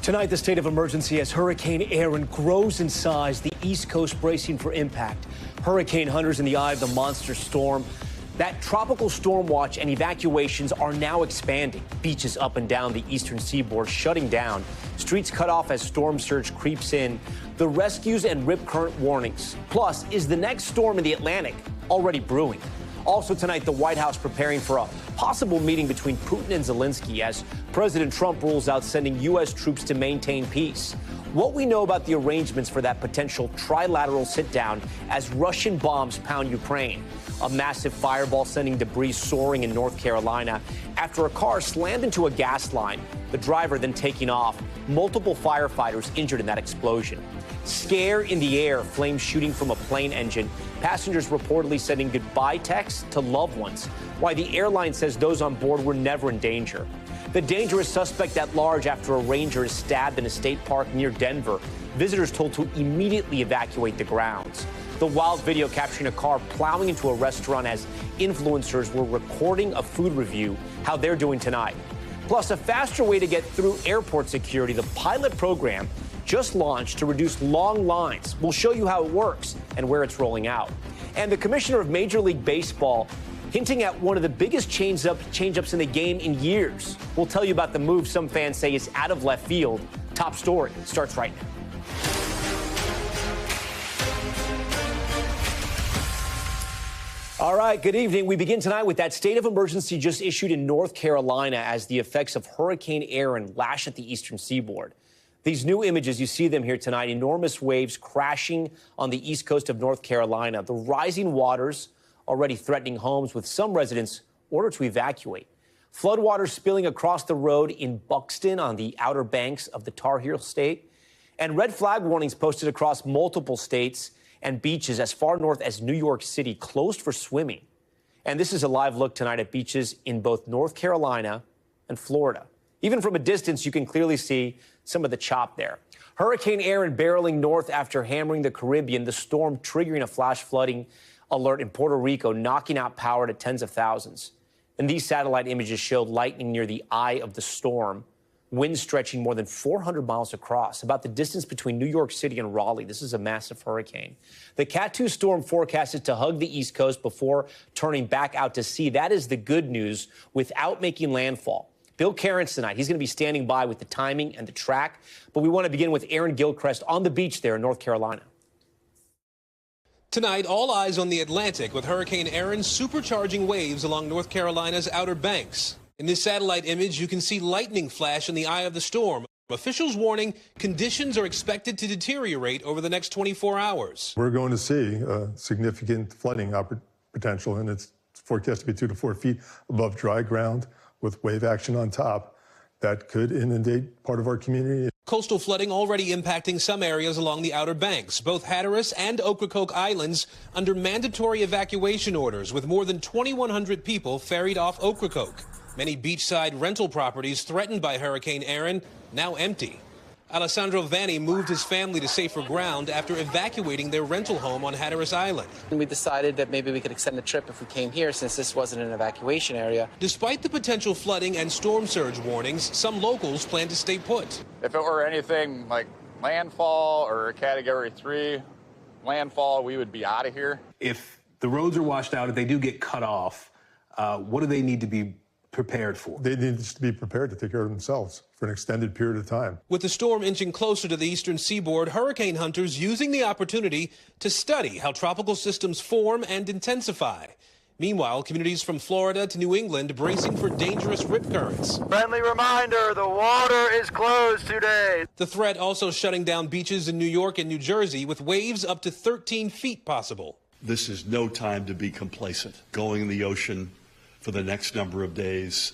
Tonight, the state of emergency as Hurricane Erin grows in size, the East Coast bracing for impact. Hurricane hunters in the eye of the monster storm. That tropical storm watch and evacuations are now expanding. Beaches up and down the eastern seaboard shutting down. Streets cut off as storm surge creeps in. The rescues and rip current warnings. Plus, is the next storm in the Atlantic already brewing? Also tonight, the White House preparing for a possible meeting between Putin and Zelenskyy as President Trump rules out sending U.S. troops to maintain peace. What we know about the arrangements for that potential trilateral sit-down as Russian bombs pound Ukraine. A massive fireball sending debris soaring in North Carolina after a car slammed into a gas line. The driver then taking off. Multiple firefighters injured in that explosion. Scare in the air, flames shooting from a plane engine. Passengers reportedly sending goodbye texts to loved ones, while the airline says those on board were never in danger. The dangerous suspect at large after a ranger is stabbed in a state park near Denver. Visitors told to immediately evacuate the grounds. The wild video capturing a car plowing into a restaurant as influencers were recording a food review, how they're doing tonight. Plus, a faster way to get through airport security. The pilot program just launched to reduce long lines. We'll show you how it works and where it's rolling out. And the commissioner of Major League Baseball hinting at one of the biggest change-ups in the game in years. We'll tell you about the move some fans say is out of left field. Top story starts right now. All right, good evening. We begin tonight with that state of emergency just issued in North Carolina as the effects of Hurricane Erin lash at the eastern seaboard. These new images, you see them here tonight, enormous waves crashing on the east coast of North Carolina. The rising waters already threatening homes with some residents ordered to evacuate. Floodwaters spilling across the road in Buxton on the Outer Banks of the Tar Heel State. And red flag warnings posted across multiple states and beaches as far north as New York City closed for swimming. And this is a live look tonight at beaches in both North Carolina and Florida. Even from a distance, you can clearly see some of the chop there. Hurricane Erin barreling north after hammering the Caribbean, the storm triggering a flash flooding alert in Puerto Rico, knocking out power to tens of thousands. And these satellite images showed lightning near the eye of the storm, winds stretching more than 400 miles across, about the distance between New York City and Raleigh. This is a massive hurricane. The Cat 2 storm forecasted to hug the East Coast before turning back out to sea. That is the good news without making landfall. Bill Cairns tonight. He's going to be standing by with the timing and the track. But we want to begin with Erin Gilchrist on the beach there in North Carolina. Tonight, all eyes on the Atlantic with Hurricane Erin supercharging waves along North Carolina's Outer Banks. In this satellite image, you can see lightning flash in the eye of the storm. Officials warning conditions are expected to deteriorate over the next 24 hours. We're going to see significant flooding potential, and it's forecast to be 2 to 4 feet above dry ground with wave action on top. That could inundate part of our community. Coastal flooding already impacting some areas along the Outer Banks, both Hatteras and Ocracoke Islands under mandatory evacuation orders, with more than 2,100 people ferried off Ocracoke. Many beachside rental properties threatened by Hurricane Erin now empty. Alessandro Vanni moved his family to safer ground after evacuating their rental home on Hatteras Island. We decided that maybe we could extend the trip if we came here, since this wasn't an evacuation area. Despite the potential flooding and storm surge warnings, some locals plan to stay put. If it were anything like landfall or a Category 3 landfall, we would be out of here. If the roads are washed out, if they do get cut off, what do they need to be prepared for? They need to be prepared to take care of themselves for an extended period of time. With the storm inching closer to the eastern seaboard, hurricane hunters using the opportunity to study how tropical systems form and intensify. Meanwhile, communities from Florida to New England bracing for dangerous rip currents. Friendly reminder, the water is closed today. The threat also shutting down beaches in New York and New Jersey with waves up to 13 feet possible. This is no time to be complacent. Going in the ocean for the next number of days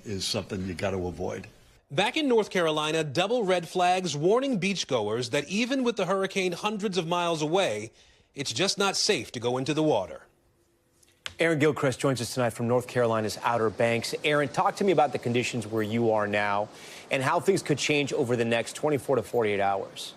is something you got to avoid. Back in North Carolina, double red flags warning beachgoers that even with the hurricane hundreds of miles away, it's just not safe to go into the water. Erin Gilchrist joins us tonight from North Carolina's Outer Banks. Erin, talk to me about the conditions where you are now and how things could change over the next 24 to 48 hours.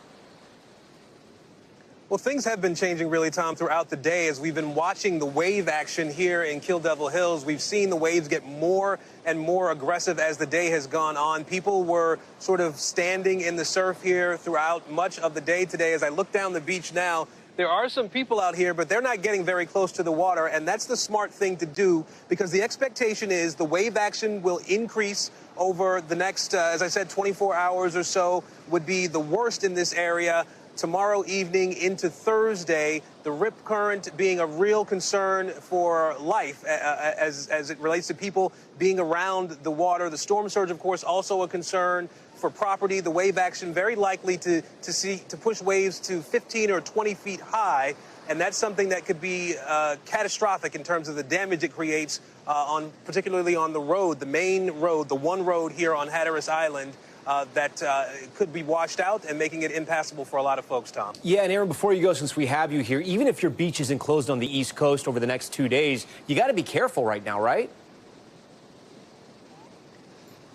Well, things have been changing really, Tom, throughout the day as we've been watching the wave action here in Kill Devil Hills. We've seen the waves get more and more aggressive as the day has gone on. People were sort of standing in the surf here throughout much of the day today. As I look down the beach now, there are some people out here, but they're not getting very close to the water, and that's the smart thing to do because the expectation is the wave action will increase over the next, as I said, 24 hours or so would be the worst in this area. Tomorrow evening into Thursday, the rip current being a real concern for life as it relates to people being around the water. The storm surge, of course, also a concern for property. The wave action very likely to push waves to 15 or 20 feet high, and that's something that could be catastrophic in terms of the damage it creates particularly on the road, the main road, the one road here on Hatteras Island. That could be washed out and making it impassable for a lot of folks, Tom. Yeah, and Erin, before you go, since we have you here, even if your beach isn't closed on the East Coast over the next 2 days, you got to be careful right now, right?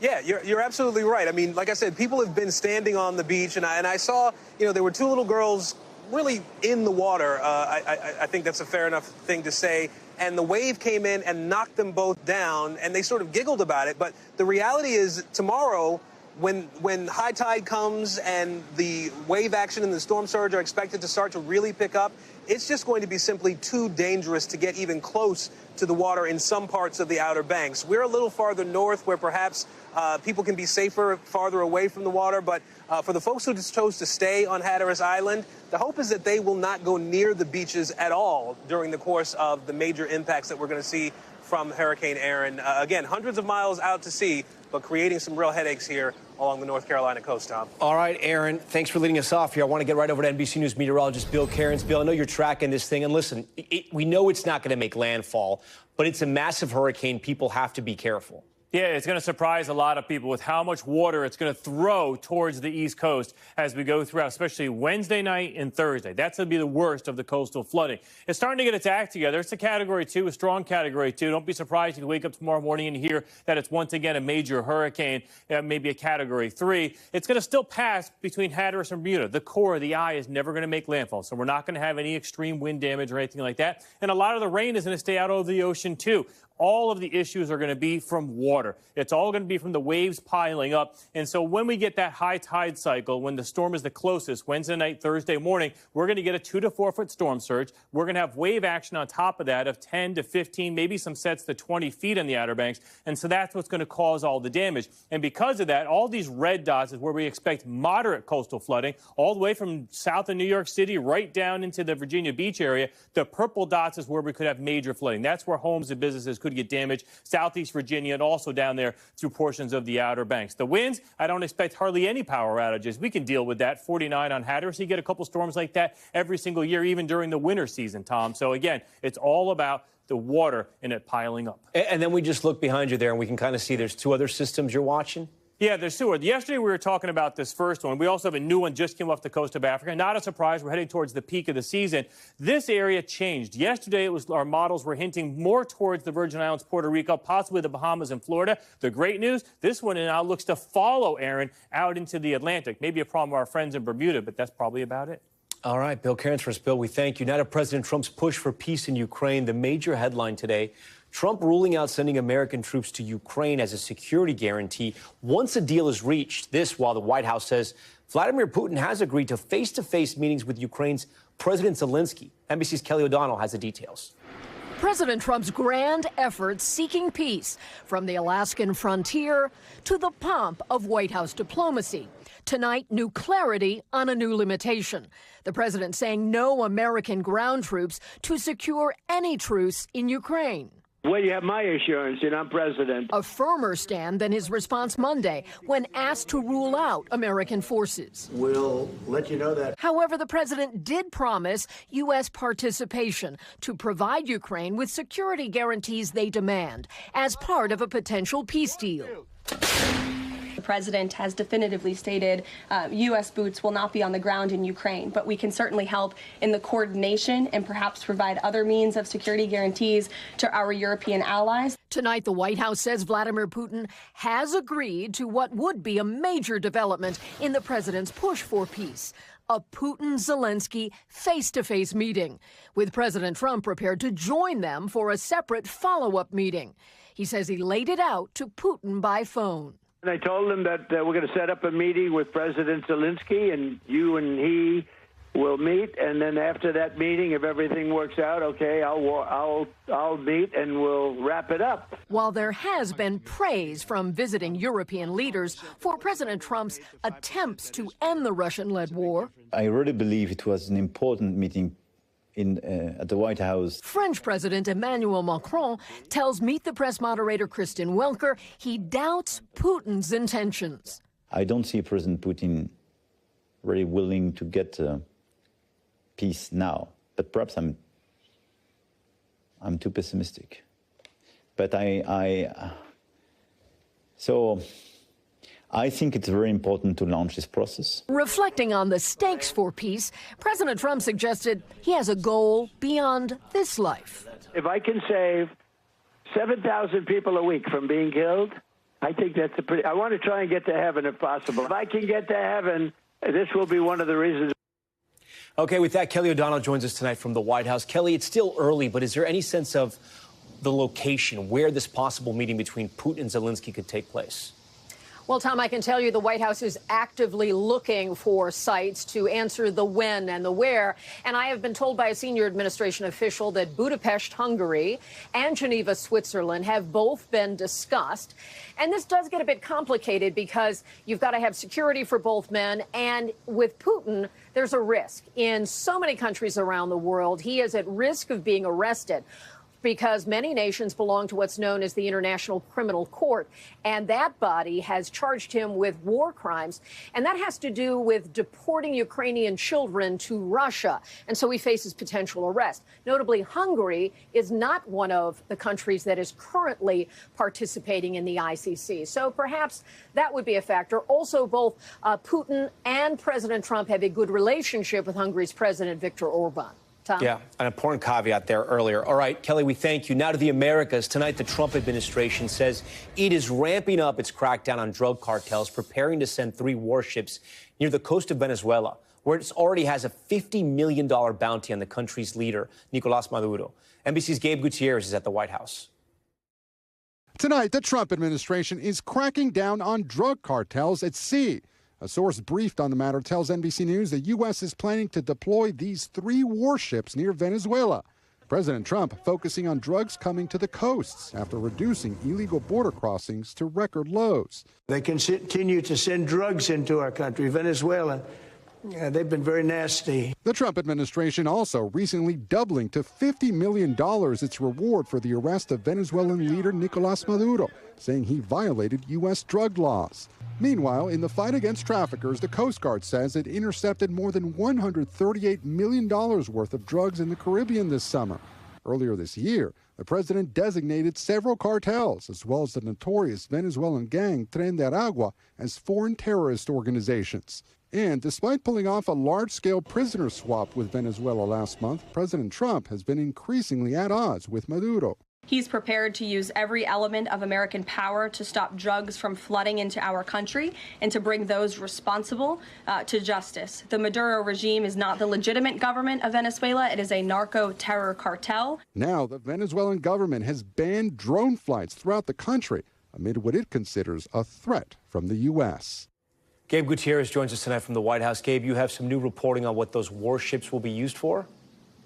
Yeah, you're absolutely right. I mean, like I said, people have been standing on the beach, and I saw, there were two little girls really in the water. I think that's a fair enough thing to say. And the wave came in and knocked them both down, and they sort of giggled about it. But the reality is tomorrow, when high tide comes and the wave action and the storm surge are expected to start to really pick up, it's just going to be simply too dangerous to get even close to the water in some parts of the Outer Banks. We're a little farther north where perhaps people can be safer farther away from the water, but for the folks who just chose to stay on Hatteras Island, the hope is that they will not go near the beaches at all during the course of the major impacts that we're going to see from Hurricane Erin. Again, hundreds of miles out to sea, but creating some real headaches here along the North Carolina coast, Tom. All right, Erin, thanks for leading us off here. I want to get right over to NBC News meteorologist Bill Cairns. Bill, I know you're tracking this thing, and listen, we know it's not going to make landfall, but it's a massive hurricane. People have to be careful. Yeah, it's going to surprise a lot of people with how much water it's going to throw towards the East Coast as we go throughout, especially Wednesday night and Thursday. That's going to be the worst of the coastal flooding. It's starting to get its act together. It's a Category 2, a strong Category 2. Don't be surprised if you wake up tomorrow morning and hear that it's once again a major hurricane, maybe a Category 3. It's going to still pass between Hatteras and Bermuda. The core of the eye is never going to make landfall, so we're not going to have any extreme wind damage or anything like that. And a lot of the rain is going to stay out over the ocean, too. All of the issues are going to be from water. It's all going to be from the waves piling up. And so when we get that high tide cycle, when the storm is the closest, Wednesday night, Thursday morning, we're going to get a 2 to 4 foot storm surge. We're going to have wave action on top of that of 10 to 15, maybe some sets to 20 feet in the Outer Banks. And so that's what's going to cause all the damage. And because of that, all these red dots is where we expect moderate coastal flooding, all the way from south of New York City right down into the Virginia Beach area. The purple dots is where we could have major flooding. That's where homes and businesses could get damaged, southeast Virginia, and also down there through portions of the Outer Banks. The winds, I don't expect hardly any power outages. We can deal with that. 49 on Hatteras. You get a couple storms like that every single year, even during the winter season, Tom. So again, it's all about the water and it piling up. And then we just look behind you there, and we can kind of see there's two other systems you're watching. Yeah, there's two. Yesterday we were talking about this first one. We also have a new one just came off the coast of Africa. Not a surprise. We're heading towards the peak of the season. This area changed. Yesterday, our models were hinting more towards the Virgin Islands, Puerto Rico, possibly the Bahamas and Florida. The great news, this one now looks to follow Erin out into the Atlantic. Maybe a problem with our friends in Bermuda, but that's probably about it. All right, Bill Cairns for us. Bill, we thank you. Now to President Trump's push for peace in Ukraine, the major headline today, Trump ruling out sending American troops to Ukraine as a security guarantee once a deal is reached. This while the White House says Vladimir Putin has agreed to face-to-face meetings with Ukraine's President Zelenskyy. NBC's Kelly O'Donnell has the details. President Trump's grand efforts seeking peace, from the Alaskan frontier to the pomp of White House diplomacy. Tonight, new clarity on a new limitation. The president saying no American ground troops to secure any truce in Ukraine. Well, you have my assurance, and I'm president. A firmer stand than his response Monday when asked to rule out American forces. We'll let you know that. However, the president did promise U.S. participation to provide Ukraine with security guarantees they demand as part of a potential peace deal. The president has definitively stated U.S. boots will not be on the ground in Ukraine, but we can certainly help in the coordination and perhaps provide other means of security guarantees to our European allies. Tonight, the White House says Vladimir Putin has agreed to what would be a major development in the president's push for peace, a Putin-Zelensky face-to-face meeting, with President Trump prepared to join them for a separate follow-up meeting. He says he laid it out to Putin by phone. And I told him that we're going to set up a meeting with President Zelensky, and you and he will meet. And then after that meeting, if everything works out, okay, I'll meet and we'll wrap it up. While there has been praise from visiting European leaders for President Trump's attempts to end the Russian-led war, I really believe it was an important meeting at the White House. French President Emmanuel Macron tells Meet the Press moderator Kristen Welker he doubts Putin's intentions. I don't see President Putin really willing to get peace now, but perhaps I'm too pessimistic. But so I think it's very important to launch this process. Reflecting on the stakes for peace, President Trump suggested he has a goal beyond this life. If I can save 7,000 people a week from being killed, I think that's I want to try and get to heaven if possible. If I can get to heaven, this will be one of the reasons. Okay, with that, Kelly O'Donnell joins us tonight from the White House. Kelly, it's still early, but is there any sense of the location where this possible meeting between Putin and Zelensky could take place? Well, Tom, I can tell you the White House is actively looking for sites to answer the when and the where. And I have been told by a senior administration official that Budapest, Hungary, and Geneva, Switzerland have both been discussed. And this does get a bit complicated because you've got to have security for both men. And with Putin, there's a risk. In so many countries around the world, he is at risk of being arrested, because many nations belong to what's known as the International Criminal Court, and that body has charged him with war crimes, and that has to do with deporting Ukrainian children to Russia, and so he faces potential arrest. Notably, Hungary is not one of the countries that is currently participating in the ICC, so perhaps that would be a factor. Also, both Putin and President Trump have a good relationship with Hungary's President Viktor Orban. Tom? Yeah, an important caveat there earlier. All right, Kelly, we thank you. Now to the Americas. Tonight, the Trump administration says it is ramping up its crackdown on drug cartels, preparing to send 3 warships near the coast of Venezuela, where it already has a $50 million bounty on the country's leader, Nicolás Maduro. NBC's Gabe Gutierrez is at the White House. Tonight, the Trump administration is cracking down on drug cartels at sea. A source briefed on the matter tells NBC News the U.S. is planning to deploy these 3 warships near Venezuela. President Trump focusing on drugs coming to the coasts after reducing illegal border crossings to record lows. They continue to send drugs into our country, Venezuela. They've been very nasty. The Trump administration also recently doubling to $50 million its reward for the arrest of Venezuelan leader Nicolás Maduro, saying he violated U.S. drug laws. Meanwhile, in the fight against traffickers, the Coast Guard says it intercepted more than $138 million worth of drugs in the Caribbean this summer. Earlier this year, the president designated several cartels, as well as the notorious Venezuelan gang Tren de Aragua, as foreign terrorist organizations. And despite pulling off a large-scale prisoner swap with Venezuela last month, President Trump has been increasingly at odds with Maduro. He's prepared to use every element of American power to stop drugs from flooding into our country and to bring those responsible to justice. The Maduro regime is not the legitimate government of Venezuela. It is a narco-terror cartel. Now, the Venezuelan government has banned drone flights throughout the country amid what it considers a threat from the U.S. Gabe Gutierrez joins us tonight from the White House. Gabe, you have some new reporting on what those warships will be used for?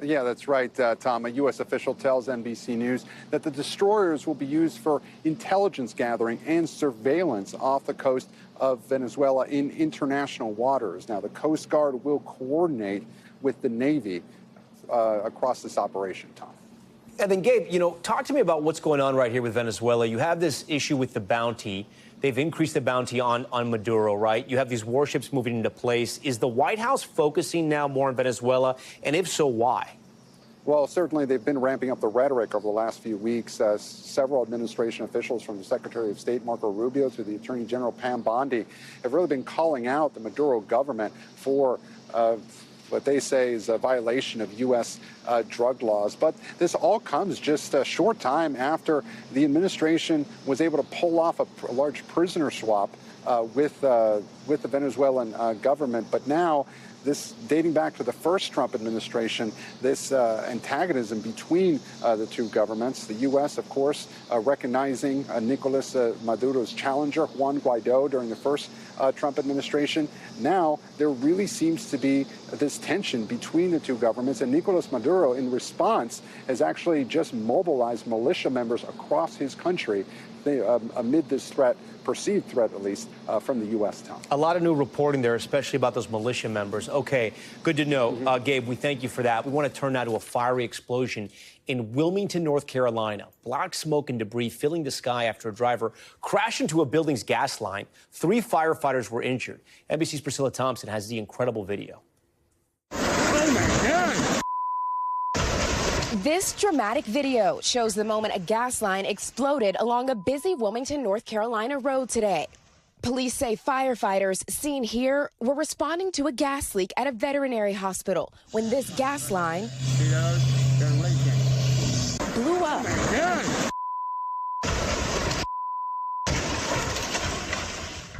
Yeah, that's right, Tom. A U.S. official tells NBC News that the destroyers will be used for intelligence gathering and surveillance off the coast of Venezuela in international waters. Now, the Coast Guard will coordinate with the Navy across this operation, Tom. And then, Gabe, talk to me about what's going on right here with Venezuela. You have this issue with the bounty. They've increased the bounty on Maduro, right? You have these warships moving into place. Is the White House focusing now more on Venezuela? And if so, why? Well, certainly they've been ramping up the rhetoric over the last few weeks. Several administration officials, from the Secretary of State Marco Rubio to the Attorney General Pam Bondi, have really been calling out the Maduro government for what they say is a violation of U.S. drug laws. But this all comes just a short time after the administration was able to pull off a large prisoner swap with the Venezuelan government. But now this dating back to the first Trump administration, this antagonism between the two governments. The U.S., of course, recognizing Nicolas Maduro's challenger, Juan Guaido, during the first Trump administration. Now, there really seems to be this tension between the two governments, and Nicolas Maduro, in response, has actually just mobilized militia members across his country amid this threat, perceived threat at least, from the U.S. Tom. A lot of new reporting there, especially about those militia members. Okay, good to know. Gabe, we thank you for that. We want to turn now to a fiery explosion in Wilmington, North Carolina. Black smoke and debris filling the sky after a driver crashed into a building's gas line. 3 firefighters were injured. NBC's Priscilla Thompson has the incredible video. Oh, my God. This dramatic video shows the moment a gas line exploded along a busy Wilmington, North Carolina road today. Police say firefighters seen here were responding to a gas leak at a veterinary hospital when this gas line blew up.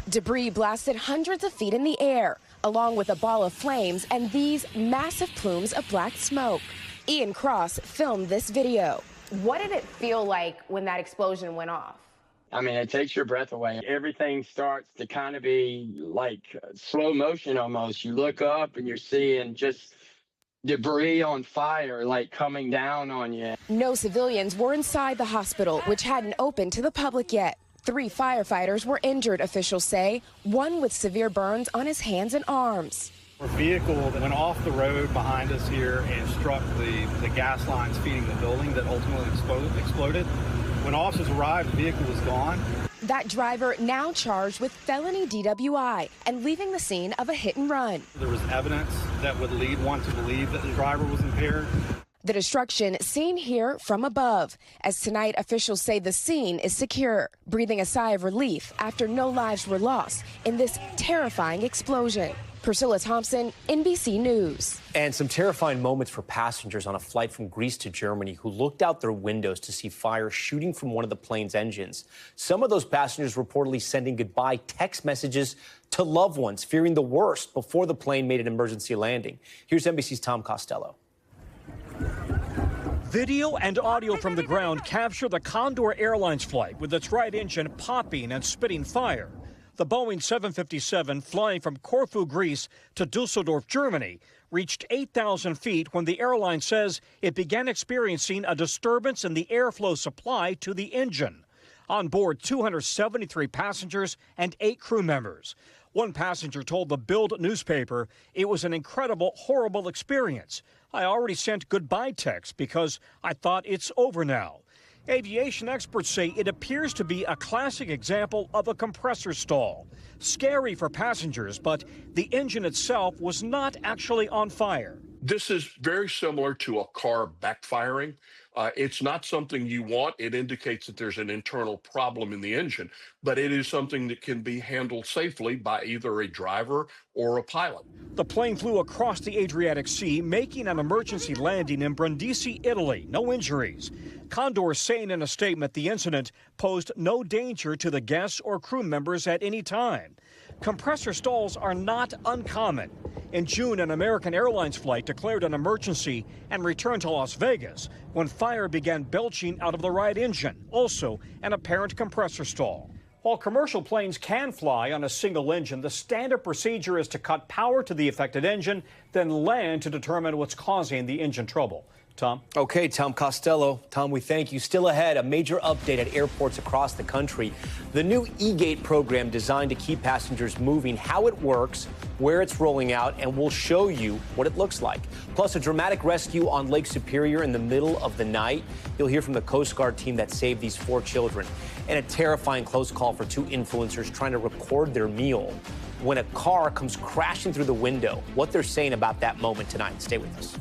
Debris blasted hundreds of feet in the air, along with a ball of flames and these massive plumes of black smoke. Ian Cross filmed this video. What did it feel like when that explosion went off? I mean, it takes your breath away. Everything starts to kind of be like slow motion almost. You look up and you're seeing just debris on fire, like coming down on you. No civilians were inside the hospital, which hadn't opened to the public yet. 3 firefighters were injured, officials say, one with severe burns on his hands and arms. A vehicle that went off the road behind us here and struck the gas lines feeding the building that ultimately exploded. When officers arrived, the vehicle was gone. That driver now charged with felony DWI and leaving the scene of a hit and run. There was evidence that would lead one to believe that the driver was impaired. The destruction seen here from above. As tonight, officials say the scene is secure, breathing a sigh of relief after no lives were lost in this terrifying explosion. Priscilla Thompson, NBC News. And some terrifying moments for passengers on a flight from Greece to Germany who looked out their windows to see fire shooting from one of the plane's engines. Some of those passengers reportedly sending goodbye text messages to loved ones, fearing the worst before the plane made an emergency landing. Here's NBC's Tom Costello. Video and audio from the ground capture the Condor Airlines flight with its right engine popping and spitting fire. The Boeing 757 flying from Corfu, Greece to Dusseldorf, Germany, reached 8,000 feet when the airline says it began experiencing a disturbance in the airflow supply to the engine. On board, 273 passengers and 8 crew members. One passenger told the Bild newspaper it was an incredible, horrible experience. I already sent goodbye texts because I thought it's over now. Aviation experts say it appears to be a classic example of a compressor stall. Scary for passengers, but the engine itself was not actually on fire. This is very similar to a car backfiring. It's not something you want. It indicates that there's an internal problem in the engine, but it is something that can be handled safely by either a driver or a pilot. The plane flew across the Adriatic Sea, making an emergency landing in Brindisi, Italy. No injuries. Condor saying in a statement the incident posed no danger to the guests or crew members at any time. Compressor stalls are not uncommon. In June, an American Airlines flight declared an emergency and returned to Las Vegas when fire began belching out of the right engine, also an apparent compressor stall. While commercial planes can fly on a single engine, the standard procedure is to cut power to the affected engine, then land to determine what's causing the engine trouble. Tom? Okay, Tom Costello. Tom, we thank you. Still ahead, a major update at airports across the country. The new eGate program designed to keep passengers moving, how it works, where it's rolling out, and we'll show you what it looks like. Plus, a dramatic rescue on Lake Superior in the middle of the night. You'll hear from the Coast Guard team that saved these 4 children. And a terrifying close call for 2 influencers trying to record their meal when a car comes crashing through the window. What they're saying about that moment tonight. Stay with us.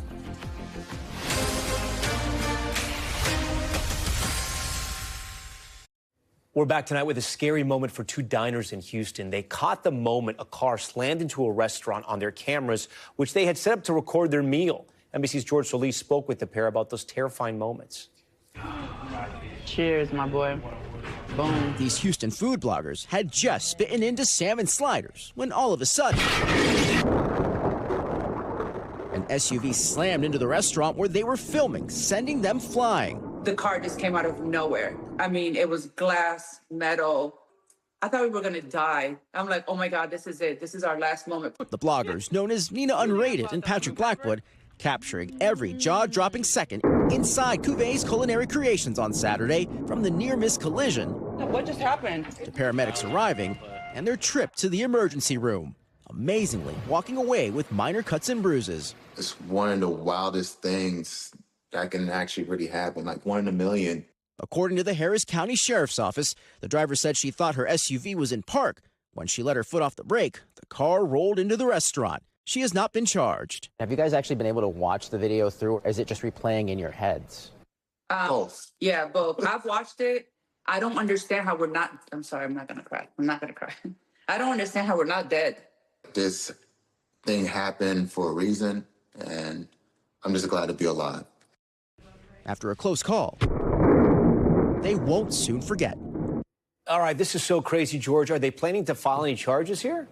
We're back tonight with a scary moment for 2 diners in Houston. They caught the moment a car slammed into a restaurant on their cameras, which they had set up to record their meal. NBC's George Solis spoke with the pair about those terrifying moments. Cheers, my boy. Boom. These Houston food bloggers had just bitten into salmon sliders when all of a sudden SUV slammed into the restaurant where they were filming, sending them flying. The car just came out of nowhere. I mean, it was glass, metal. I thought we were going to die. I'm like, oh my God, this is it. This is our last moment. The bloggers, known as Nina Unrated and Patrick Blackwood, capturing every jaw-dropping second inside Cuvées Culinary Creations on Saturday, from the near-miss collision What just happened? to paramedics arriving and their trip to the emergency room, amazingly walking away with minor cuts and bruises. It's one of the wildest things that can actually really happen, like 1 in a million. According to the Harris County Sheriff's Office, the driver said she thought her SUV was in park. When she let her foot off the brake, the car rolled into the restaurant. She has not been charged. Have you guys actually been able to watch the video through, or is it just replaying in your heads? Both. Yeah, both. I've watched it. I don't understand how we're not. I'm sorry, I'm not going to cry. I'm not going to cry. I don't understand how we're not dead. This thing happened for a reason, and I'm just glad to be alive. After a close call, they won't soon forget. All right, this is so crazy, George. Are they planning to file any charges here?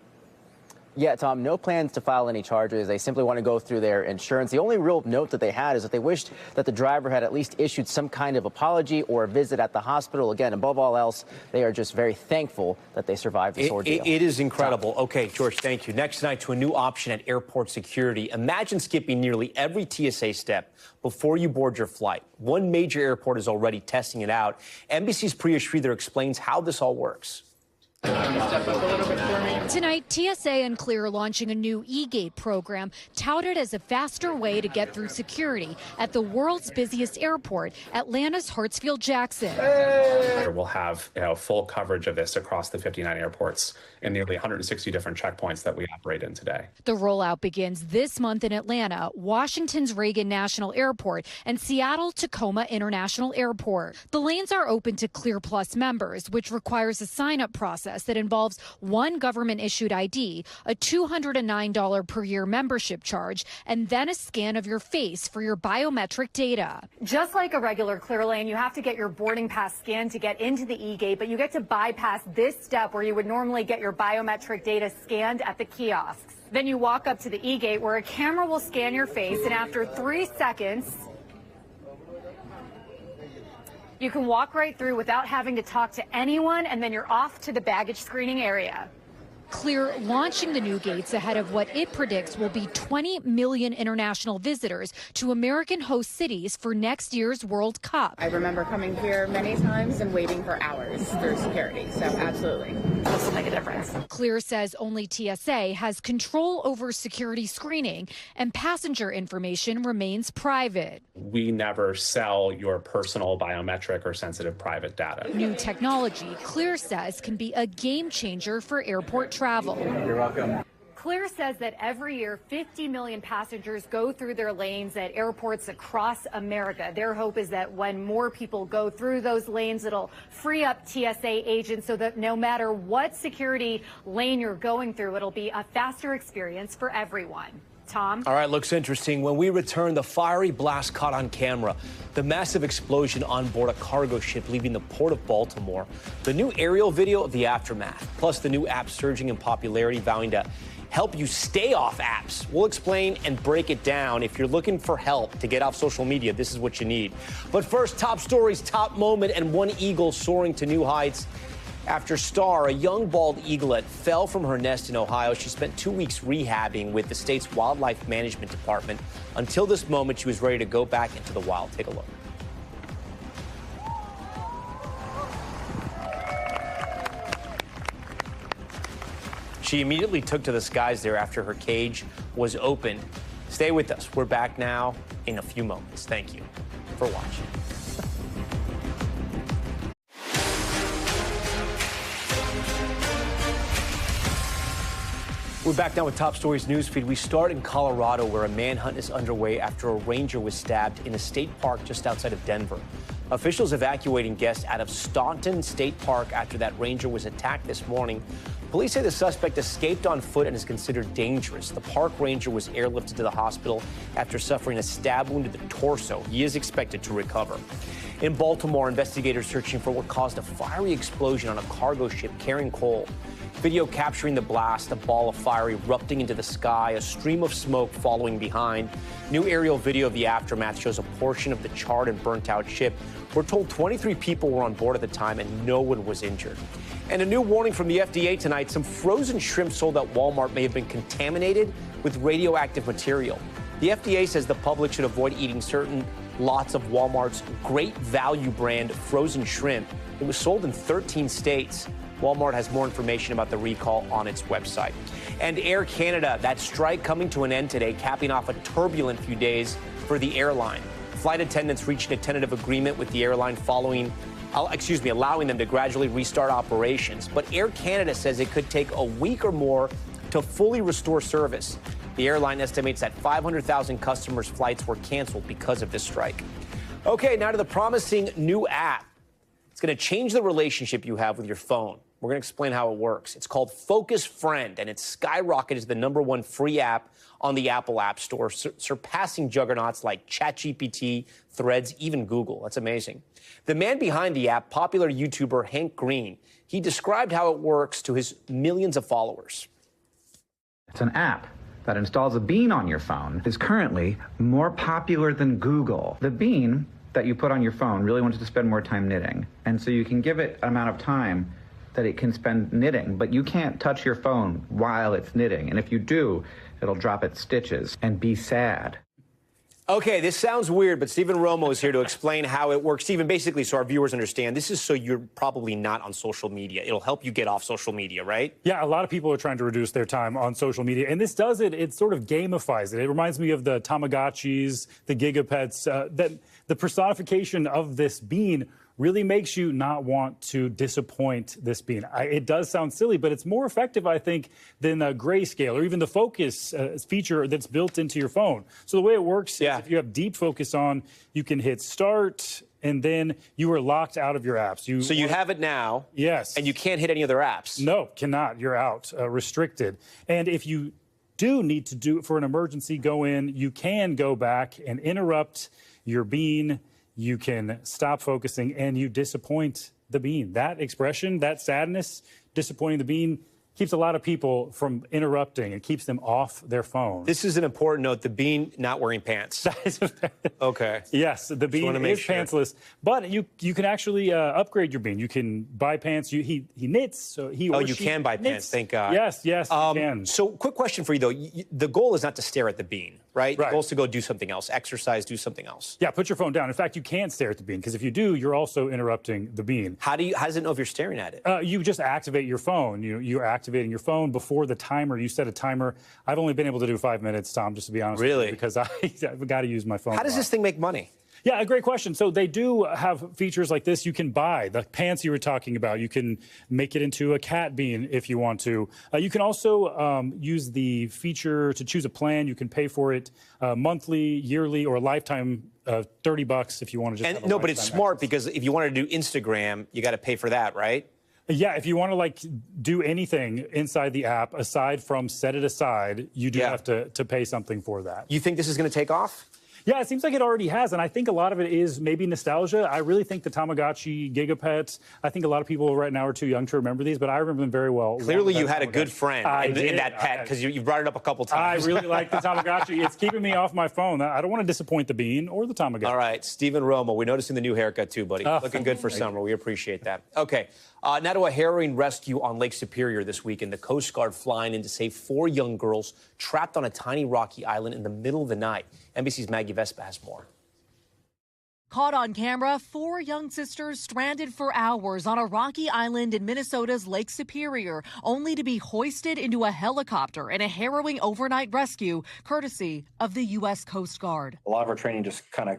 Yeah, Tom, no plans to file any charges. They simply want to go through their insurance. The only real note that they had is that they wished that the driver had at least issued some kind of apology or a visit at the hospital. Again, above all else, they are just very thankful that they survived this ordeal. It is incredible. Okay, George, thank you. Next tonight, to a new option at airport security. Imagine skipping nearly every TSA step before you board your flight. One major airport is already testing it out. NBC's Priya Sridhar explains how this all works. Tonight, TSA and Clear are launching a new e-gate program touted as a faster way to get through security at the world's busiest airport, Atlanta's Hartsfield-Jackson. We'll have full coverage of this across the 59 airports and nearly 160 different checkpoints that we operate in today. The rollout begins this month in Atlanta, Washington's Reagan National Airport, and Seattle Tacoma International Airport. The lanes are open to Clear Plus members, which requires a sign-up process that involves one government-issued ID, a $209 per year membership charge, and then a scan of your face for your biometric data. Just like a regular Clear lane, you have to get your boarding pass scanned to get into the e-gate, but you get to bypass this step where you would normally get your biometric data scanned at the kiosks. Then you walk up to the e-gate where a camera will scan your face, and after 3 seconds, you can walk right through without having to talk to anyone, and then you're off to the baggage screening area. Clear launching the new gates ahead of what it predicts will be 20 million international visitors to American host cities for next year's World Cup. I remember coming here many times and waiting for hours through security, so absolutely. This will make a difference. Clear says only TSA has control over security screening, and passenger information remains private. We never sell your personal biometric or sensitive private data. New technology, Clear says, can be a game changer for airport travel. You're welcome. Clear says that every year 50 million passengers go through their lanes at airports across America. Their hope is that when more people go through those lanes, it'll free up TSA agents so that no matter what security lane you're going through, it'll be a faster experience for everyone. Tom? All right, looks interesting. When we return, the fiery blast caught on camera, the massive explosion on board a cargo ship leaving the port of Baltimore, the new aerial video of the aftermath, plus the new app surging in popularity, vowing to help you stay off apps. We'll explain and break it down. If you're looking for help to get off social media, this is what you need. But first, top stories, top moment, and one eagle soaring to new heights. After Star, a young bald eaglet, fell from her nest in Ohio, she spent 2 weeks rehabbing with the state's Wildlife Management Department. Until this moment, she was ready to go back into the wild. Take a look. She immediately took to the skies there after her cage was opened. Stay with us. We're back now in a few moments. Thank you for watching. We're back now with Top Stories Newsfeed. We start in Colorado, where a manhunt is underway after a ranger was stabbed in a state park just outside of Denver. Officials evacuating guests out of Staunton State Park after that ranger was attacked this morning. Police say the suspect escaped on foot and is considered dangerous. The park ranger was airlifted to the hospital after suffering a stab wound to the torso. He is expected to recover. In Baltimore, investigators searching for what caused a fiery explosion on a cargo ship carrying coal. Video capturing the blast, a ball of fire erupting into the sky, a stream of smoke following behind. New aerial video of the aftermath shows a portion of the charred and burnt out ship. We're told 23 people were on board at the time and no one was injured. And a new warning from the FDA tonight. Some frozen shrimp sold at Walmart may have been contaminated with radioactive material. The FDA says the public should avoid eating certain lots of Walmart's Great Value brand frozen shrimp. It was sold in 13 states. Walmart has more information about the recall on its website. And Air Canada, that strike coming to an end today, capping off a turbulent few days for the airline. Flight attendants reaching a tentative agreement with the airline allowing them to gradually restart operations. But Air Canada says it could take a week or more to fully restore service. The airline estimates that 500,000 customers' flights were canceled because of this strike. Okay, now to the promising new app. It's going to change the relationship you have with your phone. We're going to explain how it works. It's called Focus Friend, and it's skyrocketed to the #1 free app on the Apple App Store, surpassing juggernauts like ChatGPT, Threads, even Google. That's amazing. The man behind the app, popular YouTuber Hank Green, he described how it works to his millions of followers. It's an app that installs a bean on your phone. Is currently more popular than Google. The bean that you put on your phone really wants to spend more time knitting. And so you can give it an amount of time that it can spend knitting, but you can't touch your phone while it's knitting. And if you do, it'll drop its stitches and be sad. Okay, this sounds weird, but Stephen Romo is here to explain how it works. Stephen, basically, so our viewers understand, this is so you're probably not on social media. It'll help you get off social media, right? Yeah, a lot of people are trying to reduce their time on social media, and this does it. It sort of gamifies it. It reminds me of the Tamagotchis, the Gigapets, that the personification of this bean really makes you not want to disappoint this bean. It does sound silly, but it's more effective, I think, than a grayscale or even the focus feature that's built into your phone. So the way it works is if you have deep focus on, you can hit start, and then you are locked out of your apps. So you have it now. Yes. And you can't hit any other apps. No, cannot. You're out, restricted. And if you do need to do it for an emergency, go in, you can go back and interrupt your bean. You can stop focusing and you disappoint the bean. That expression, that sadness, disappointing the bean, keeps a lot of people from interrupting. It keeps them off their phone. This is an important note, the bean not wearing pants. Okay. Yes, the bean is pantsless, but you can actually upgrade your bean. You can buy pants. He knits, so he or she you can buy pants, thank God. Yes, you can. So quick question for you, though. The goal is not to stare at the bean, right? The goal is to go do something else, exercise, do something else. Yeah, put your phone down. In fact, you can't stare at the bean, because if you do, you're also interrupting the bean. How does it know if you're staring at it? You just activate your phone. You're activating your phone before the timer. You set a timer. I've only been able to do 5 minutes, Tom, just to be honest with you, because I've got to use my phone. How does this thing make money? Yeah, a great question. So they do have features like this. You can buy the pants you were talking about. You can make it into a cat bean if you want to. You can also use the feature to choose a plan. You can pay for it monthly, yearly, or a lifetime $30 if you want to just have a but it's smart because if you want to do Instagram, you got to pay for that, right? Yeah, if you want to do anything inside the app, aside from set it aside, you do have to pay something for that. You think this is going to take off? Yeah, it seems like it already has, and I think a lot of it is maybe nostalgia. I really think the Tamagotchi, Gigapets, I think a lot of people right now are too young to remember these, but I remember them very well. Clearly you had a good friend in that pet, because you brought it up a couple times. I really like the Tamagotchi. It's keeping me off my phone. I don't want to disappoint the bean or the Tamagotchi. All right, Stephen Romo, we're noticing the new haircut too, buddy. Looking good for summer. We appreciate that. Okay, now to a harrowing rescue on Lake Superior this weekend. The Coast Guard flying in to save 4 young girls trapped on a tiny rocky island in the middle of the night. NBC's Maggie Vespa has more. Caught on camera, 4 young sisters stranded for hours on a rocky island in Minnesota's Lake Superior, only to be hoisted into a helicopter in a harrowing overnight rescue, courtesy of the U.S. Coast Guard. A lot of our training just kind of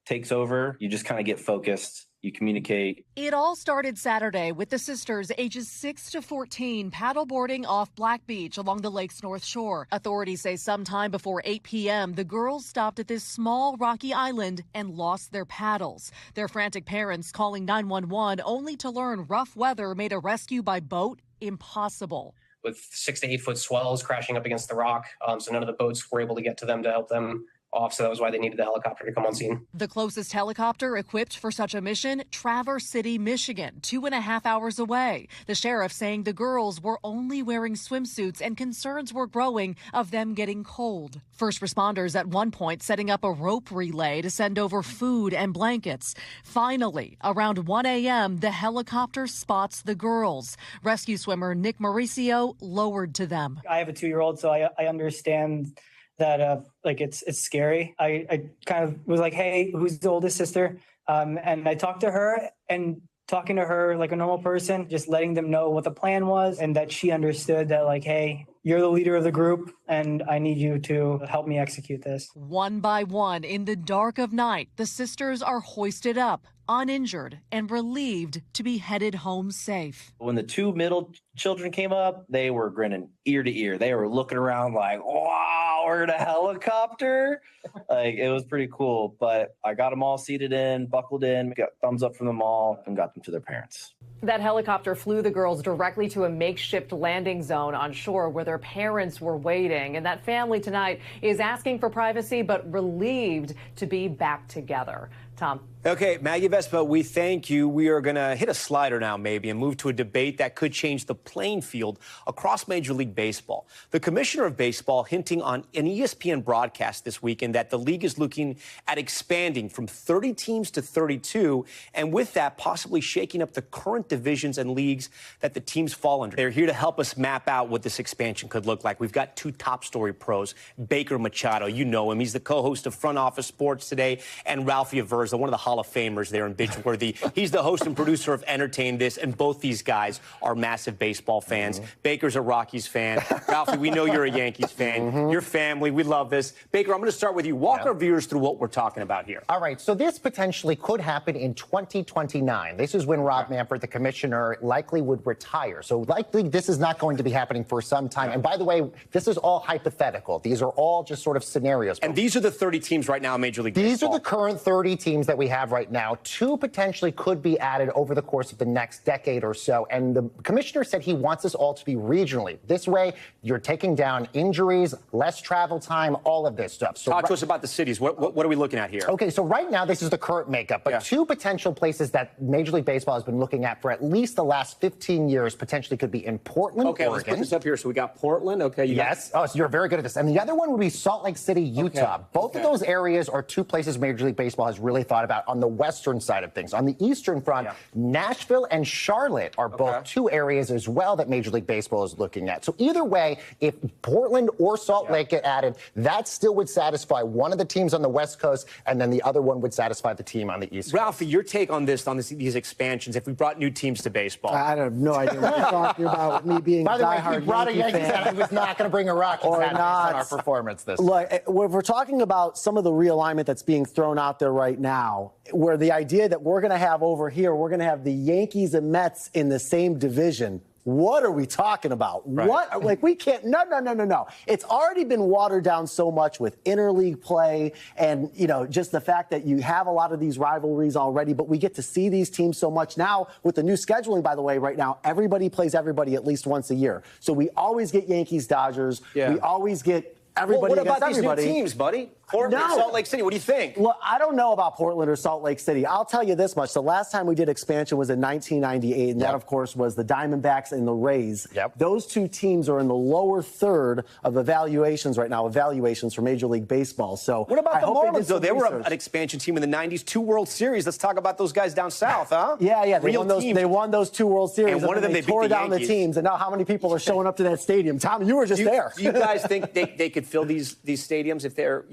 takes over. You just kind of get focused. You communicate. It all started Saturday with the sisters ages 6 to 14 paddleboarding off Black Beach along the lake's north shore. Authorities say sometime before 8 p.m., the girls stopped at this small rocky island and lost their paddles. Their frantic parents calling 911 only to learn rough weather made a rescue by boat impossible. With 6 to 8 foot swells crashing up against the rock, so none of the boats were able to get to them to help them off, so that was why they needed the helicopter to come on scene. The closest helicopter equipped for such a mission, Traverse City, Michigan, 2.5 hours away. The sheriff saying the girls were only wearing swimsuits and concerns were growing of them getting cold. First responders at one point setting up a rope relay to send over food and blankets. Finally, around 1 a.m., the helicopter spots the girls. Rescue swimmer Nick Mauricio lowered to them. I have a 2-year-old, so I understand that it's scary. I kind of was like, hey, who's the oldest sister? And I talked to her, and talking to her like a normal person, just letting them know what the plan was and that she understood that, like, hey, you're the leader of the group and I need you to help me execute this. One by one, in the dark of night, the sisters are hoisted up, uninjured and relieved to be headed home safe. When the two middle children came up, they were grinning ear to ear. They were looking around like, wow, we're in a helicopter. Like, it was pretty cool. But I got them all seated in, buckled in, got thumbs up from them all, and got them to their parents. That helicopter flew the girls directly to a makeshift landing zone on shore where their parents were waiting. And that family tonight is asking for privacy, but relieved to be back together. Tom. Okay, Maggie Vespa, we thank you. We are going to hit a slider now, maybe, and move to a debate that could change the playing field across Major League Baseball. The commissioner of baseball hinting on an ESPN broadcast this weekend that the league is looking at expanding from 30 teams to 32, and with that, possibly shaking up the current divisions and leagues that the teams fall under. They're here to help us map out what this expansion could look like. We've got two top story pros, Baker Machado. You know him. He's the co-host of Front Office Sports Today, and Ralphie Aversa, one of the Hall of Famers there in Bridgeworthy. He's the host and producer of Entertain This, and both these guys are massive baseball fans. Baker's a Rockies fan. Ralphie, we know you're a Yankees fan. Your family, we love this. Baker, I'm going to start with you. Walk our viewers through what we're talking about here. All right, so this potentially could happen in 2029. This is when Rob Manfred, the commissioner, likely would retire. So likely this is not going to be happening for some time. And by the way, this is all hypothetical. These are all just sort of scenarios. And these are the 30 teams right now in Major League Baseball. These are the current 30 teams that we have right now. Two potentially could be added over the course of the next decade or so. And the commissioner said he wants this all to be regionally. This way, you're taking down injuries, less travel time, all of this stuff. So talk to us about the cities. What are we looking at here? Okay, so right now, this is the current makeup. But two potential places that Major League Baseball has been looking at for at least the last 15 years potentially could be in Portland, Oregon. Let's put this up here. So we got Portland. Okay. Yes. Oh, so you're very good at this. And the other one would be Salt Lake City, Utah. Both of those areas are two places Major League Baseball has really thought about on the western side of things. On the eastern front, Nashville and Charlotte are both two areas as well that Major League Baseball is looking at. So either way, if Portland or Salt Lake get added, that still would satisfy one of the teams on the West Coast, and then the other one would satisfy the team on the East Coast. Ralphie, your take on these expansions, if we brought new teams to baseball? I have no idea what you're talking about. Me being by the way, he brought a Yankees fan. He was not going to bring a Rockies fan based on our performance this Look, if we're talking about some of the realignment that's being thrown out there right now, where the idea that we're going to have over here, we're going to have the Yankees and Mets in the same division. What are we talking about? Right. What? Like, we can't. No. It's already been watered down so much with interleague play and, just the fact that you have a lot of these rivalries already, but we get to see these teams so much now with the new scheduling, by the way, right now, everybody plays everybody at least once a year. So we always get Yankees, Dodgers. We always get everybody what about against these everybody. New teams, buddy? Portland, Salt Lake City. What do you think? Look, I don't know about Portland or Salt Lake City. I'll tell you this much. The last time we did expansion was in 1998, and that, of course, was the Diamondbacks and the Rays. Those two teams are in the lower third of evaluations right now, for Major League Baseball. So what about the Marlins, though? They were an expansion team in the 90s, 2 World Series. Let's talk about those guys down south, huh? Yeah. They won those 2 World Series. And one of them, they tore down the teams. And now how many people are showing up to that stadium? Tom, you were just there. Do you guys think they could fill these stadiums if they're,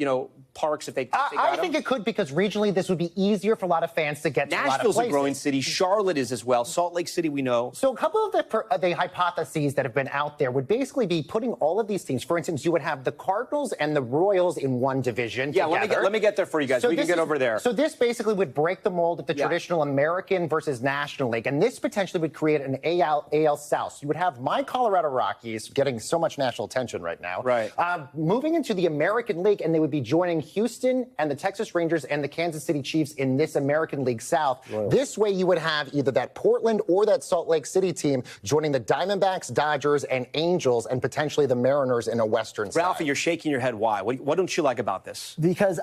parks, if they I think it could, because regionally this would be easier for a lot of fans to get to a lot of places. Nashville's a growing city. Charlotte is as well. Salt Lake City, we know. So a couple of the hypotheses that have been out there would basically be putting all of these teams. For instance, you would have the Cardinals and the Royals in one division together. Let me get there for you guys. So we can get over there. So this basically would break the mold of the traditional American versus National League, and this potentially would create an AL South. So you would have my Colorado Rockies getting so much national attention right now. Right. Moving into the American League, and they would be joined joining Houston and the Texas Rangers and the Kansas City Chiefs in this American League South. Wow. This way, you would have either that Portland or that Salt Lake City team joining the Diamondbacks, Dodgers, and Angels, and potentially the Mariners in a Western side. Ralphie, you're shaking your head. Why? What don't you like about this? Because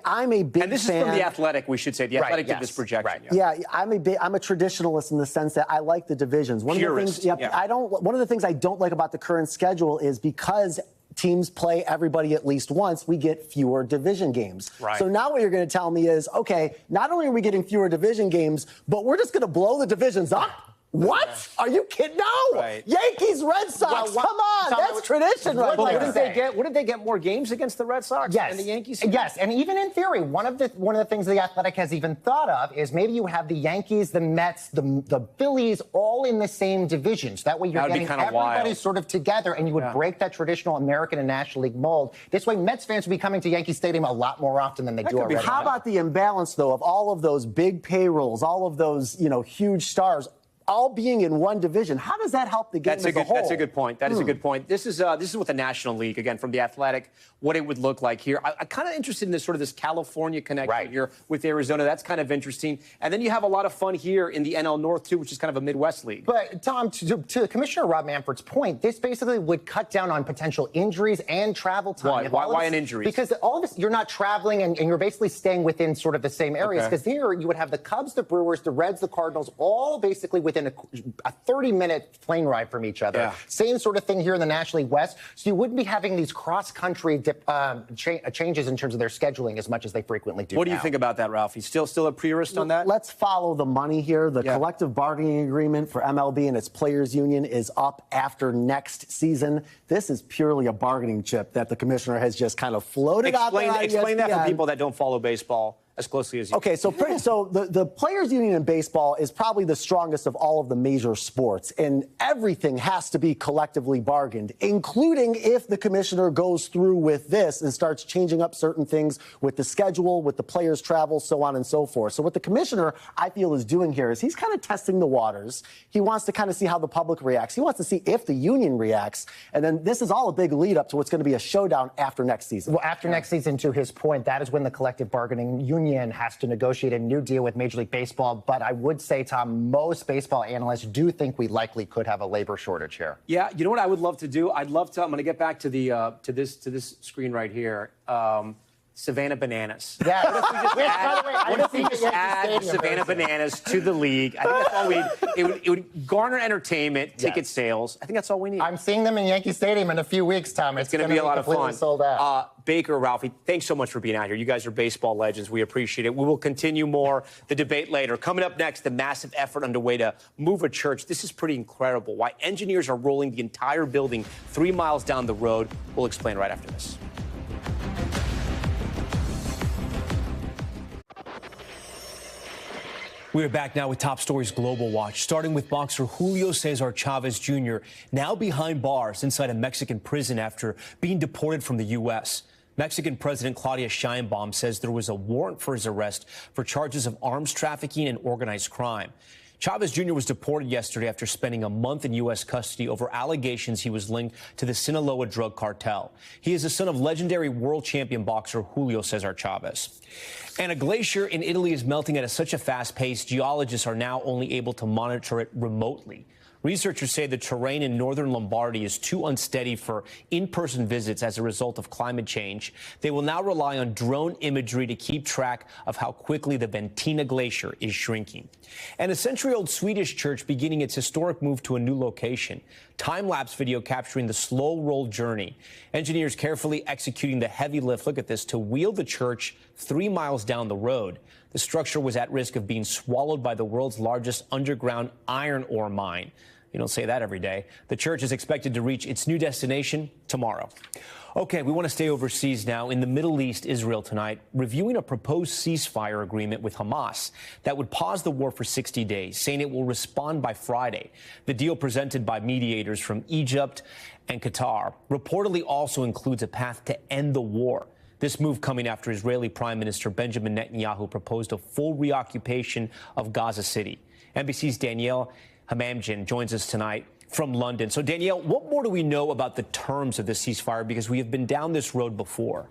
I'm a big fan. And this is from The Athletic, we should say. The Athletic did this projection. Right. Yeah, I'm a traditionalist in the sense that I like the divisions. One of the things I don't like about the current schedule is because teams play everybody at least once, we get fewer division games. Right. So now what you're going to tell me is, okay, not only are we getting fewer division games, but we're just going to blow the divisions up? What? Are you kidding? No. Right. Yankees, Red Sox. Come on. That's tradition right there. Wouldn't they get more games against the Red Sox and the Yankees? Yes. And even in theory, one of the things the Athletic has even thought of is maybe you have the Yankees, the Mets, the Phillies all in the same divisions. That way you're getting everybody sort of together, and you would break that traditional American and National League mold. This way Mets fans would be coming to Yankee Stadium a lot more often than they do already. How about the imbalance, though, of all of those big payrolls, all of those, huge stars, all being in one division? How does that help the game as a whole? That's a good point. That is a good point. This is with the National League, again, from The Athletic, what it would look like here. I'm kind of interested in this California connection here with Arizona. That's kind of interesting. And then you have a lot of fun here in the NL North, too, which is kind of a Midwest league. But, Tom, to Commissioner Rob Manfred's point, this basically would cut down on potential injuries and travel time. Why an injury? Because all of this, you're not traveling and you're basically staying within sort of the same areas. Because here you would have the Cubs, the Brewers, the Reds, the Cardinals, all basically within a 30-minute plane ride from each other. Yeah. Same sort of thing here in the National League West. So you wouldn't be having these cross-country changes in terms of their scheduling as much as they frequently do. What do you think about that, Ralphie? Still a purist on that? Let's follow the money here. The collective bargaining agreement for MLB and its players union is up after next season. This is purely a bargaining chip that the commissioner has just kind of floated out there. Explain that for people that don't follow baseball as closely as you. Okay, so the players union in baseball is probably the strongest of all of the major sports, and everything has to be collectively bargained, including if the commissioner goes through with this and starts changing up certain things with the schedule, with the players' travel, so on and so forth. So what the commissioner, I feel, is doing here is he's kind of testing the waters. He wants to kind of see how the public reacts. He wants to see if the union reacts, and then this is all a big lead up to what's going to be a showdown after next season. Well, after next season, to his point, that is when the collective bargaining union has to negotiate a new deal with Major League Baseball. But I would say, Tom, most baseball analysts do think we likely could have a labor shortage here. Yeah, you know what I would love to do? I'm going to get back to the to this screen right here. Savannah Bananas. Yeah. What if we just add Savannah Bananas to the league? I think that's all we need. It would garner entertainment, ticket sales. I think that's all we need. I'm seeing them in Yankee Stadium in a few weeks, Tom. It's going to be a lot of fun. Sold out. Baker, Ralphie, thanks so much for being out here. You guys are baseball legends. We appreciate it. We will continue the debate later. Coming up next, the massive effort underway to move a church. This is pretty incredible. Why engineers are rolling the entire building 3 miles down the road. We'll explain right after this. We are back now with Top Stories Global Watch, starting with boxer Julio Cesar Chavez Jr., now behind bars inside a Mexican prison after being deported from the U.S. Mexican President Claudia Sheinbaum says there was a warrant for his arrest for charges of arms trafficking and organized crime. Chavez Jr. was deported yesterday after spending a month in U.S. custody over allegations he was linked to the Sinaloa drug cartel. He is the son of legendary world champion boxer Julio Cesar Chavez. And a glacier in Italy is melting at such a fast pace, geologists are now only able to monitor it remotely. Researchers say the terrain in northern Lombardy is too unsteady for in-person visits as a result of climate change. They will now rely on drone imagery to keep track of how quickly the Ventina Glacier is shrinking. And a century-old Swedish church beginning its historic move to a new location. Time-lapse video capturing the slow roll journey. Engineers carefully executing the heavy lift, look at this, to wheel the church 3 miles down the road. The structure was at risk of being swallowed by the world's largest underground iron ore mine. You don't say that every day. The church is expected to reach its new destination tomorrow. Okay, we want to stay overseas now. In the Middle East, Israel tonight, reviewing a proposed ceasefire agreement with Hamas that would pause the war for 60 days, saying it will respond by Friday. The deal presented by mediators from Egypt and Qatar reportedly also includes a path to end the war. This move coming after Israeli Prime Minister Benjamin Netanyahu proposed a full reoccupation of Gaza City. NBC's Danielle Hamamdjian joins us tonight from London. So, Danielle, what more do we know about the terms of the ceasefire? Because we have been down this road before.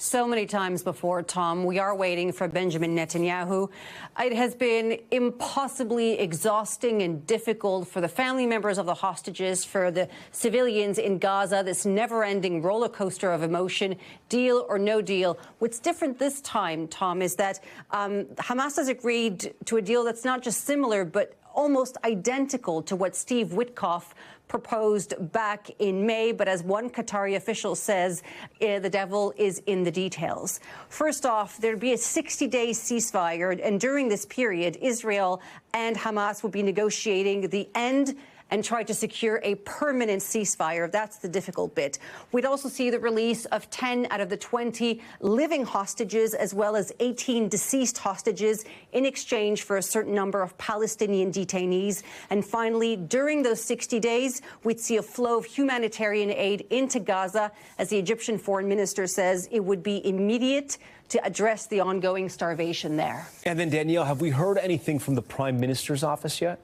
So many times before, Tom, we are waiting for Benjamin Netanyahu. It has been impossibly exhausting and difficult for the family members of the hostages, for the civilians in Gaza, this never-ending roller coaster of emotion, deal or no deal. What's different this time, Tom, is that Hamas has agreed to a deal that's not just similar, but almost identical to what Steve Witkoff proposed back in May. But as one Qatari official says, the devil is in the details. First off, there'd be a 60-day ceasefire, and during this period, Israel and Hamas would be negotiating the end and try to secure a permanent ceasefire. That's the difficult bit. We'd also see the release of 10 out of the 20 living hostages, as well as 18 deceased hostages, in exchange for a certain number of Palestinian detainees. And finally, during those 60 days, we'd see a flow of humanitarian aid into Gaza. As the Egyptian foreign minister says, it would be immediate to address the ongoing starvation there. And then, Danielle, have we heard anything from the Prime Minister's office yet?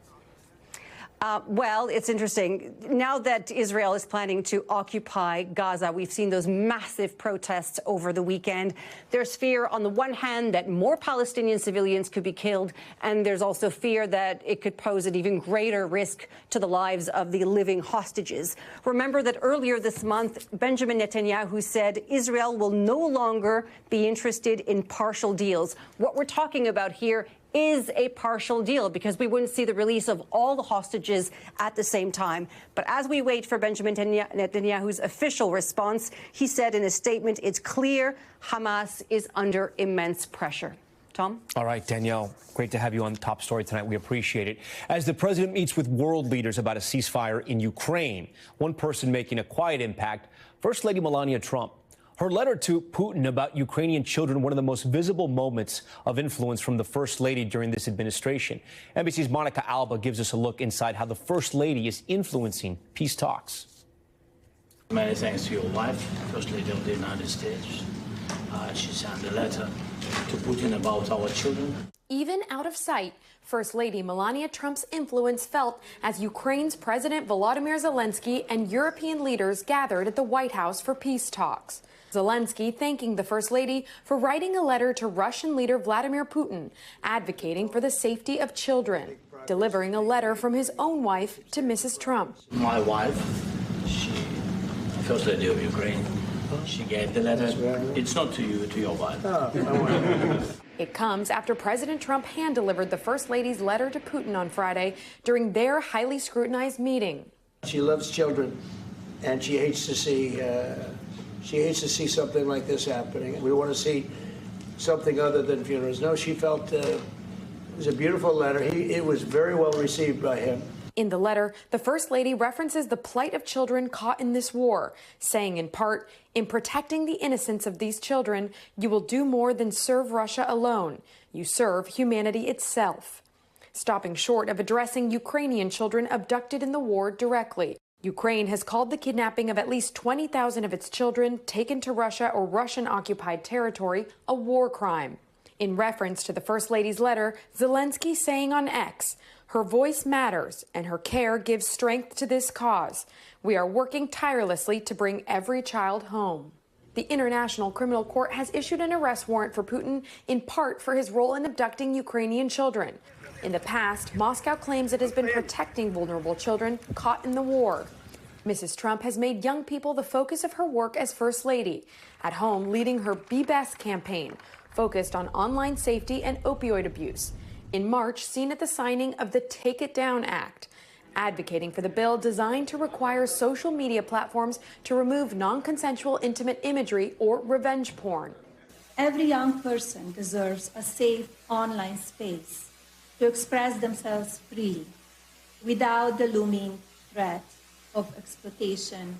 Well, it's interesting. Now that Israel is planning to occupy Gaza, we've seen those massive protests over the weekend. There's fear, on the one hand, that more Palestinian civilians could be killed, and there's also fear that it could pose an even greater risk to the lives of the living hostages. Remember that earlier this month, Benjamin Netanyahu said Israel will no longer be interested in partial deals. What we're talking about here is a partial deal, because we wouldn't see the release of all the hostages at the same time. But as we wait for Benjamin Netanyahu's official response, he said in a statement, it's clear Hamas is under immense pressure. Tom? All right, Danielle, great to have you on the top story tonight. We appreciate it. As the president meets with world leaders about a ceasefire in Ukraine, one person making a quiet impact, First Lady Melania Trump. Her letter to Putin about Ukrainian children, one of the most visible moments of influence from the First Lady during this administration. NBC's Monica Alba gives us a look inside how the First Lady is influencing peace talks. Many thanks to your wife, First Lady of the United States. She sent a letter to Putin about our children. Even out of sight, First Lady Melania Trump's influence felt as Ukraine's President Volodymyr Zelenskyy and European leaders gathered at the White House for peace talks. Zelenskyy thanking the First Lady for writing a letter to Russian leader Vladimir Putin, advocating for the safety of children, delivering a letter from his own wife to Mrs. Trump. My wife, she, First Lady of Ukraine, she gave the letter. It's not to you, to your wife. It comes after President Trump hand-delivered the First Lady's letter to Putin on Friday during their highly scrutinized meeting. She loves children, and she hates to see something like this happening. We want to see something other than funerals. No, she felt it was a beautiful letter. It was very well received by him. In the letter, the First Lady references the plight of children caught in this war, saying in part, in protecting the innocence of these children, you will do more than serve Russia alone. You serve humanity itself. Stopping short of addressing Ukrainian children abducted in the war directly. Ukraine has called the kidnapping of at least 20,000 of its children taken to Russia or Russian-occupied territory a war crime. In reference to the First Lady's letter, Zelenskyy saying on X, her voice matters and her care gives strength to this cause. We are working tirelessly to bring every child home. The International Criminal Court has issued an arrest warrant for Putin, in part for his role in abducting Ukrainian children. In the past, Moscow claims it has been protecting vulnerable children caught in the war. Mrs. Trump has made young people the focus of her work as First Lady, at home leading her Be Best campaign, focused on online safety and opioid abuse. In March, seen at the signing of the Take It Down Act, advocating for the bill designed to require social media platforms to remove non-consensual intimate imagery or revenge porn. Every young person deserves a safe online space to express themselves freely without the looming threat of exploitation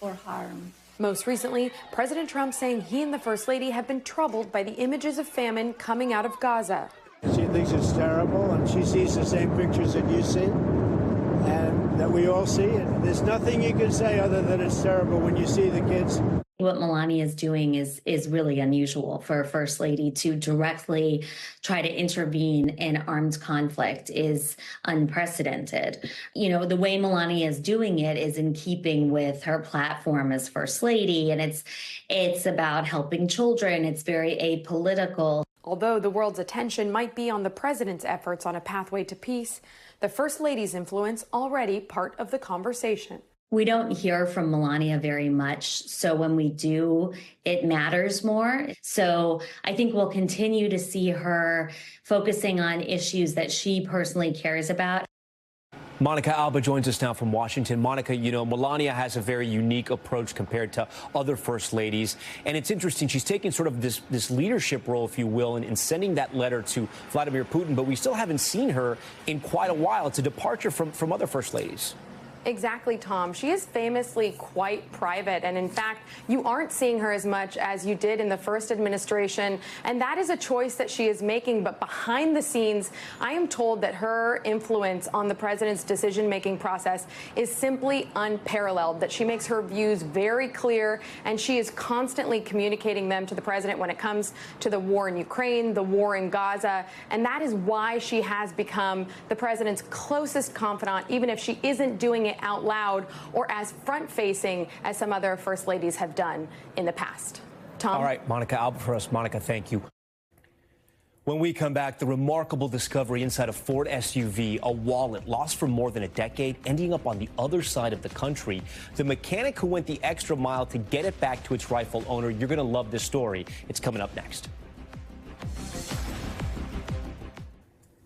or harm. Most recently, President Trump saying he and the First Lady have been troubled by the images of famine coming out of Gaza. She thinks it's terrible, and she sees the same pictures that you see and that we all see. And there's nothing you can say other than it's terrible when you see the kids. What Melania is doing is really unusual for a first lady. To directly try to intervene in armed conflict is unprecedented. You know, the way Melania is doing it is in keeping with her platform as first lady, and it's about helping children. It's very apolitical. Although the world's attention might be on the president's efforts on a pathway to peace, the first lady's influence already part of the conversation. We don't hear from Melania very much, so when we do, it matters more. So I think we'll continue to see her focusing on issues that she personally cares about. Monica Alba joins us now from Washington. Monica, you know, Melania has a very unique approach compared to other first ladies. And it's interesting, she's taking sort of this leadership role, if you will, in sending that letter to Vladimir Putin. But we still haven't seen her in quite a while. It's a departure from other first ladies. Exactly, Tom. She is famously quite private, and in fact, you aren't seeing her as much as you did in the first administration, and that is a choice that she is making. But behind the scenes, I am told that her influence on the president's decision-making process is simply unparalleled, that she makes her views very clear, and she is constantly communicating them to the president when it comes to the war in Ukraine, the war in Gaza, and that is why she has become the president's closest confidant, even if she isn't doing it out loud or as front-facing as some other first ladies have done in the past. Tom? All right, Monica Alba for us. Monica, thank you. When we come back, the remarkable discovery inside a Ford SUV, a wallet lost for more than a decade, ending up on the other side of the country. The mechanic who went the extra mile to get it back to its rightful owner. You're going to love this story. It's coming up next.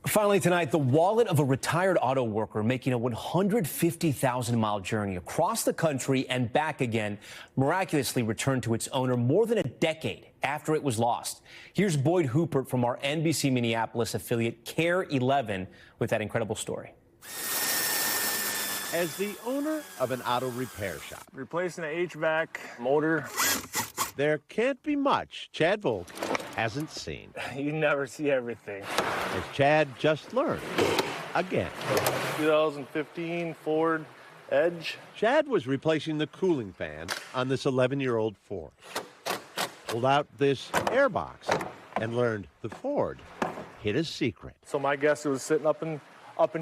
Finally tonight, the wallet of a retired auto worker making a 150,000-mile journey across the country and back again miraculously returned to its owner more than a decade after it was lost. Here's Boyd Hoopert from our NBC Minneapolis affiliate Care 11 with that incredible story. As the owner of an auto repair shop, replacing an HVAC motor, there can't be much Chad Volk hasn't seen. You never see everything. As Chad just learned again. 2015 Ford Edge. Chad was replacing the cooling fan on this 11-year-old Ford. Pulled out this air box and learned the Ford hid a secret. So my guess it was sitting up in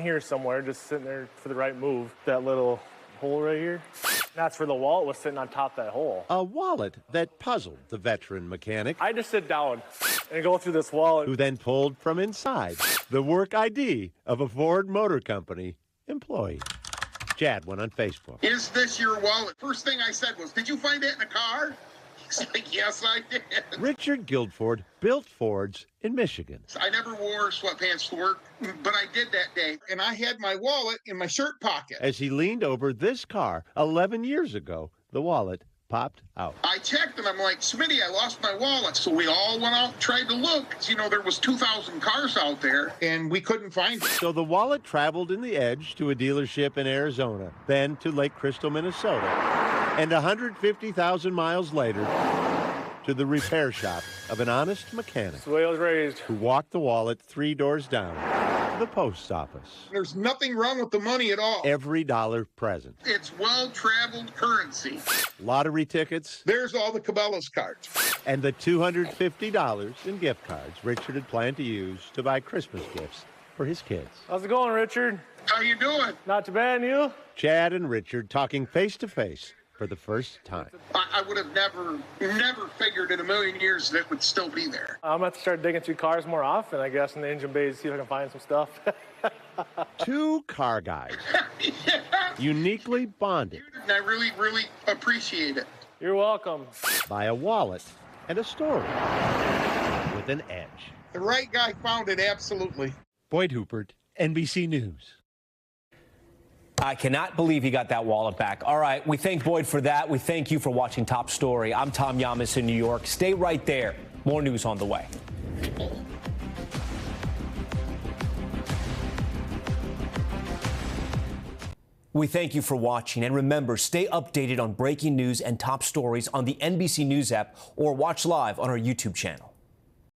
here somewhere, just sitting there for the right move. That little hole right here. That's where the wallet was sitting on top of that hole. A wallet that puzzled the veteran mechanic. I just sit down and go through this wallet. Who then pulled from inside the work ID of a Ford Motor Company employee. Chad went on Facebook. Is this your wallet? First thing I said was, did you find it in a car? He's like, yes, I did. Richard Guildford built Fords in Michigan. I never wore sweatpants to work, but I did that day. And I had my wallet in my shirt pocket. As he leaned over this car 11 years ago, the wallet popped out. I checked and I'm like, Smitty, I lost my wallet. So we all went out and tried to look. You know, there was 2,000 cars out there and we couldn't find it. So the wallet traveled in the Edge to a dealership in Arizona, then to Lake Crystal, Minnesota, and 150,000 miles later to the repair shop of an honest mechanic. That's the way I was raised. Who walked the wallet 3 doors down to the post office. There's nothing wrong with the money at all. Every dollar present. It's well-traveled currency. Lottery tickets. There's all the Cabela's cards. And the $250 in gift cards Richard had planned to use to buy Christmas gifts for his kids. How's it going, Richard? How you doing? Not too bad, and you? Chad and Richard talking face to face for the first time. I would have never figured in a million years that it would still be there. I'm going to have to start digging through cars more often, I guess, in the engine bays, see if I can find some stuff. 2 car guys, uniquely bonded. And I really, really appreciate it. You're welcome. By a wallet and a story with an edge. The right guy found it, absolutely. Boyd Hoopert, NBC News. I cannot believe he got that wallet back. All right, we thank Boyd for that. We thank you for watching Top Story. I'm Tom Llamas in New York. Stay right there. More news on the way. We thank you for watching. And remember, stay updated on breaking news and top stories on the NBC News app or watch live on our YouTube channel.